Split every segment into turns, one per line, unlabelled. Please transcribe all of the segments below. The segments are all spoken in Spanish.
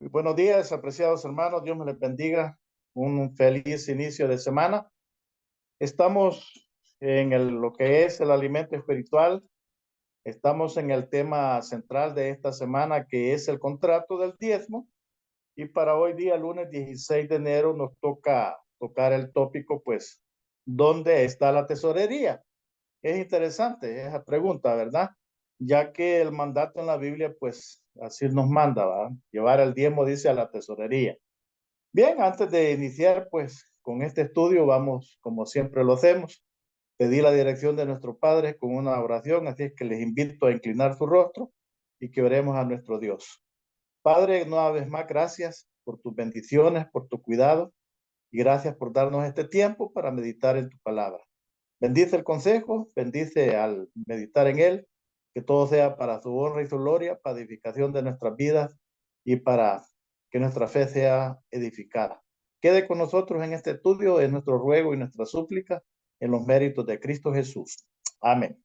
Buenos días, apreciados hermanos. Dios me les bendiga. Un feliz inicio de semana. Estamos en lo que es el alimento espiritual. Estamos en el tema central de esta semana, que es el contrato del diezmo. Y para hoy día, lunes 16 de enero, nos toca tocar el tópico, pues, ¿dónde está la tesorería? Es interesante esa pregunta, ¿verdad? Ya que el mandato en la Biblia, pues, así nos manda, ¿verdad? Llevar el diezmo, dice, a la tesorería. Bien, antes de iniciar, pues, con este estudio, vamos, como siempre lo hacemos, pedir la dirección de nuestro Padre con una oración, así es que les invito a inclinar su rostro y que oremos a nuestro Dios. Padre, una vez más, gracias por tus bendiciones, por tu cuidado y gracias por darnos este tiempo para meditar en tu palabra. Bendice el consejo, bendice al meditar en él, que todo sea para su honra y su gloria, para edificación de nuestras vidas y para que nuestra fe sea edificada. Quede con nosotros en este estudio, en nuestro ruego y nuestra súplica, en los méritos de Cristo Jesús. Amén.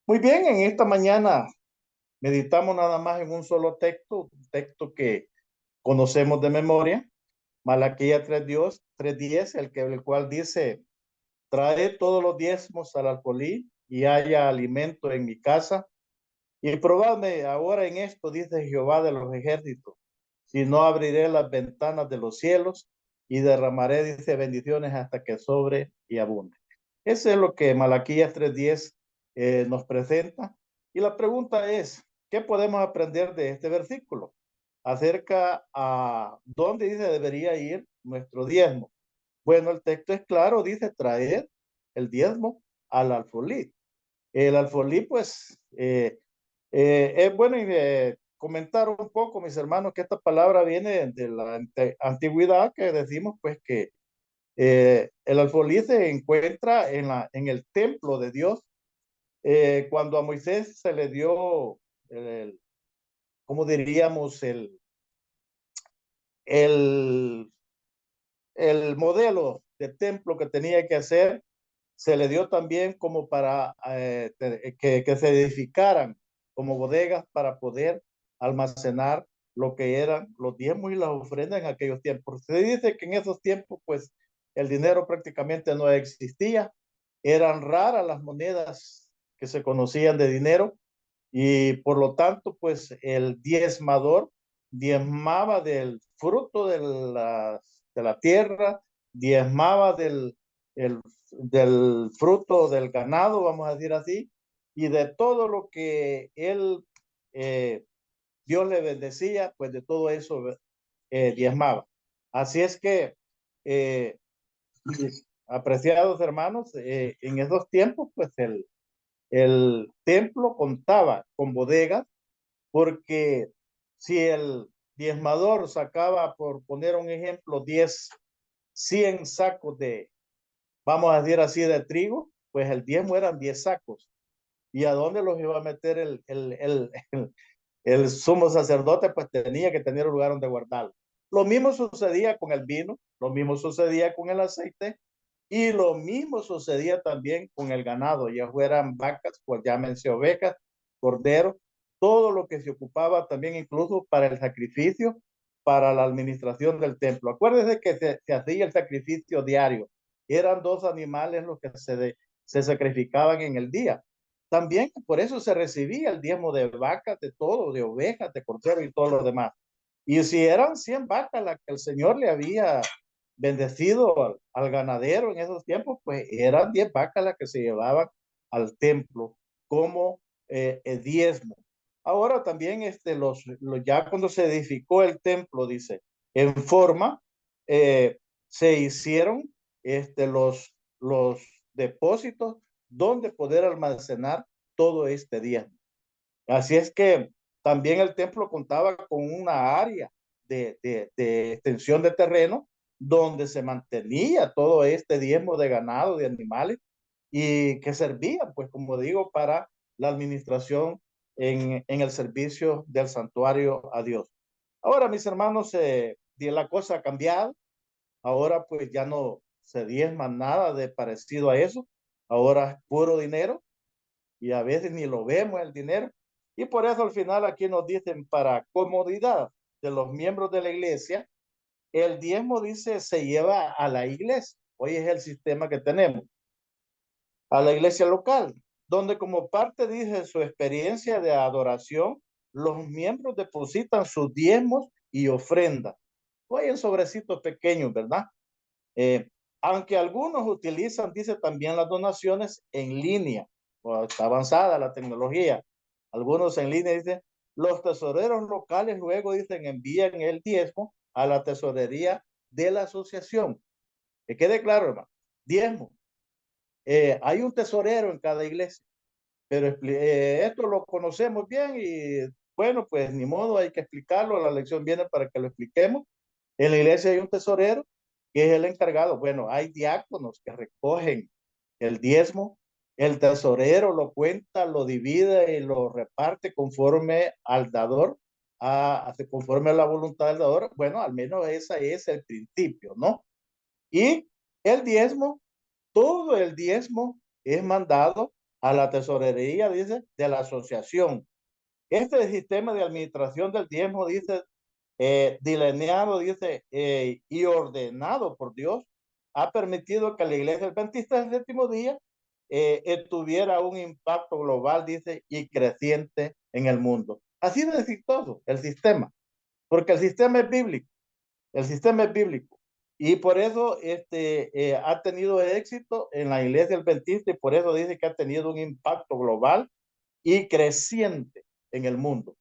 Muy bien, en esta mañana meditamos nada más en un solo texto, un texto que conocemos de memoria, Malaquías 3:10, el cual dice: trae todos los diezmos al alfolí y haya alimento en mi casa. Y probadme ahora en esto, dice Jehová de los ejércitos, si no abriré las ventanas de los cielos y derramaré, dice, bendiciones hasta que sobre y abunde. Eso es lo que Malaquías 3:10 nos presenta. Y la pregunta es, ¿qué podemos aprender de este versículo? Acerca a dónde dice debería ir nuestro diezmo. Bueno, el texto es claro, dice traer el diezmo al alfolí. El alfolí, pues, es bueno comentar un poco, mis hermanos, que esta palabra viene de la antigüedad, que decimos, pues, que el alfolí se encuentra en el templo de Dios. Cuando a Moisés se le dio, el, ¿cómo diríamos? El, el modelo de templo que tenía que hacer, se le dio también como para que se edificaran como bodegas para poder almacenar lo que eran los diezmos y las ofrendas en aquellos tiempos. Se dice que en esos tiempos, pues, el dinero prácticamente no existía, eran raras las monedas que se conocían de dinero y por lo tanto, pues, el diezmador diezmaba del fruto de la tierra, diezmaba del fruto del ganado, vamos a decir así, y de todo lo que él, eh, Dios le bendecía, pues de todo eso diezmaba. Así es que, eh, apreciados hermanos, en esos tiempos, pues el templo contaba con bodegas, porque si el diezmador sacaba, por poner un ejemplo, 100 sacos vamos a decir así, de trigo, pues el diezmo eran 10 sacos. ¿Y a dónde los iba a meter el sumo sacerdote? Pues tenía que tener un lugar donde guardarlo. Lo mismo sucedía con el vino, lo mismo sucedía con el aceite y lo mismo sucedía también con el ganado, ya fueran vacas, pues llámense ovejas, corderos, todo lo que se ocupaba también incluso para el sacrificio, para la administración del templo. Acuérdense que se hacía el sacrificio diario, eran 2 animales los que se sacrificaban en el día. También por eso se recibía el diezmo de vacas, de todo, de ovejas, de cordero y todo lo demás. Y si eran 100 vacas las que el Señor le había bendecido al ganadero en esos tiempos, pues eran 10 vacas las que se llevaban al templo como diezmo. Ahora también ya cuando se edificó el templo, dice, en forma, se hicieron los depósitos donde poder almacenar todo este diezmo. Así es que también el templo contaba con una área de extensión de terreno donde se mantenía todo este diezmo de ganado, de animales, y que servían, pues como digo, para la administración en el servicio del santuario a Dios. Ahora, mis hermanos, la cosa ha cambiado. Ahora pues ya no se diezma nada de parecido a eso. Ahora es puro dinero y a veces ni lo vemos el dinero. Y por eso al final aquí nos dicen para comodidad de los miembros de la iglesia, el diezmo dice se lleva a la iglesia. Hoy es el sistema que tenemos, a la iglesia local, donde como parte, dice, su experiencia de adoración, los miembros depositan sus diezmos y ofrendas. Hoy en sobrecitos pequeños, ¿verdad? Eh, Aunque algunos utilizan, dice, también las donaciones en línea, o está avanzada la tecnología. Algunos en línea dicen, los tesoreros locales luego dicen envían el diezmo a la tesorería de la asociación. Que quede claro, hermano, diezmo. Hay un tesorero en cada iglesia, pero esto lo conocemos bien y bueno, pues ni modo, hay que explicarlo. La lección viene para que lo expliquemos. En la iglesia hay un tesorero que es el encargado. Bueno, hay diáconos que recogen el diezmo. El tesorero lo cuenta, lo divide y lo reparte conforme al dador, conforme a la voluntad del dador. Bueno, al menos ese es el principio, ¿no? Y el diezmo, todo el diezmo es mandado a la tesorería, dice, de la asociación. Este sistema de administración del diezmo, dice, delineado, dice, y ordenado por Dios, ha permitido que la iglesia adventista del séptimo día tuviera un impacto global, dice, y creciente en el mundo. Ha sido exitoso el sistema, porque el sistema es bíblico. El sistema es bíblico. Y por eso ha tenido éxito en la iglesia adventista y por eso dice que ha tenido un impacto global y creciente en el mundo.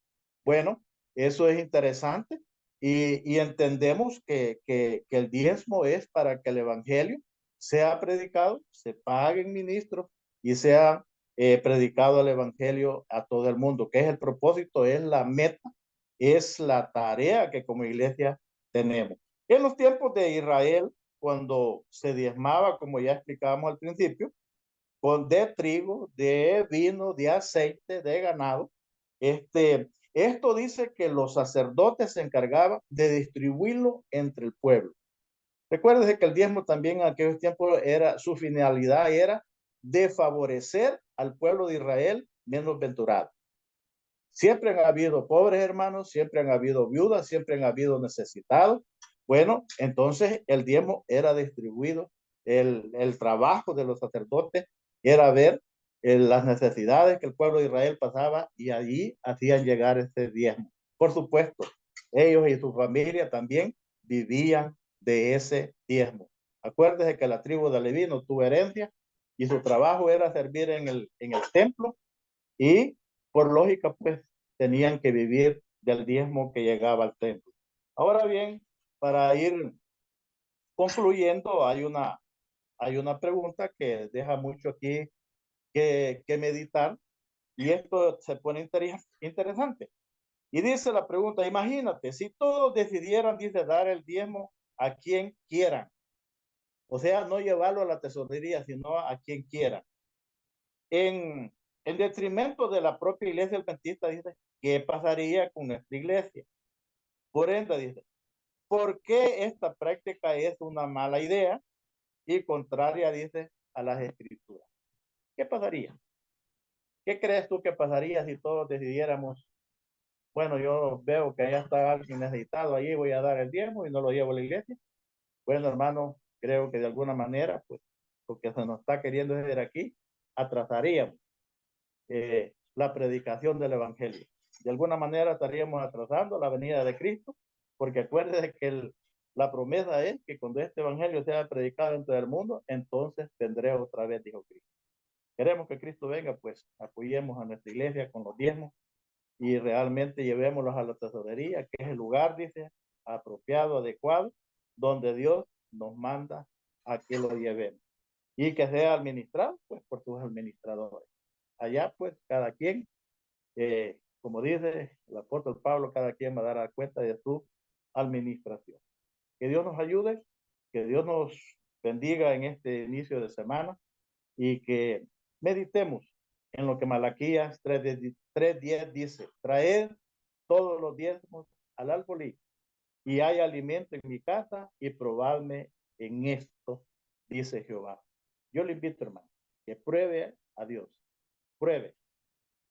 Bueno, eso es interesante y entendemos que el diezmo es para que el evangelio sea predicado, se paguen ministros y sea predicado el evangelio a todo el mundo, que es el propósito, es la meta, es la tarea que como iglesia tenemos. En los tiempos de Israel, cuando se diezmaba, como ya explicábamos al principio, de trigo, de vino, de aceite, de ganado. Esto dice que los sacerdotes se encargaban de distribuirlo entre el pueblo. Recuerden que el diezmo también en aquellos tiempos su finalidad era de favorecer al pueblo de Israel menos venturado. Siempre han habido pobres hermanos, siempre han habido viudas, siempre han habido necesitados. Bueno, entonces el diezmo era distribuido. El trabajo de los sacerdotes era ver las necesidades que el pueblo de Israel pasaba y allí hacían llegar ese diezmo. Por supuesto, ellos y su familia también vivían de ese diezmo. Acuérdense que la tribu de Leví no tuvo herencia y su trabajo era servir en el templo y por lógica, pues tenían que vivir del diezmo que llegaba al templo. Ahora bien, para ir concluyendo, hay una pregunta que deja mucho aquí que meditar y esto se pone interesante. Y dice la pregunta, imagínate, si todos decidieran, dice, dar el diezmo a quien quieran, o sea, no llevarlo a la tesorería, sino a quien quieran. En detrimento de la propia iglesia adventista, dice, ¿qué pasaría con nuestra iglesia? Por ende, dice, ¿por qué esta práctica es una mala idea y contraria, dice, a las escrituras? ¿Qué pasaría? ¿Qué crees tú que pasaría si todos decidiéramos, bueno, yo veo que allá está alguien necesitado, allí voy a dar el diezmo y no lo llevo a la iglesia? Bueno, hermano, creo que de alguna manera, pues, lo que se nos está queriendo decir aquí, atrasaríamos la predicación del evangelio. De alguna manera estaríamos atrasando la venida de Cristo, porque acuérdense que la promesa es que cuando este evangelio sea predicado en todo el mundo, entonces tendré otra vez, dijo Cristo. Queremos que Cristo venga, pues apoyemos a nuestra iglesia con los diezmos y realmente llevémoslos a la tesorería, que es el lugar, dice, apropiado, adecuado, donde Dios nos manda a que lo llevemos. Y que sea administrado, pues, por sus administradores. Allá, pues, cada quien, como dice el apóstol Pablo, cada quien va a dar cuenta de su administración. Que Dios nos ayude, que Dios nos bendiga en este inicio de semana y que meditemos en lo que Malaquías 3:10 dice, traed todos los diezmos al alfolí y hay alimento en mi casa y probadme en esto, dice Jehová. Yo le invito, hermano, que pruebe a Dios, pruebe.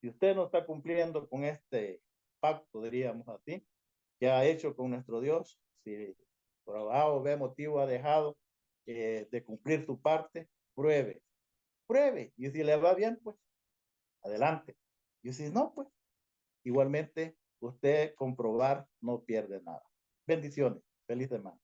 Si usted no está cumpliendo con este pacto, diríamos así, qué ha hecho con nuestro Dios. Si por A o B motivo ha dejado de cumplir tu parte, pruebe, pruebe. Y si le va bien, pues adelante. Y si no, pues igualmente usted comprobar no pierde nada. Bendiciones. Feliz semana.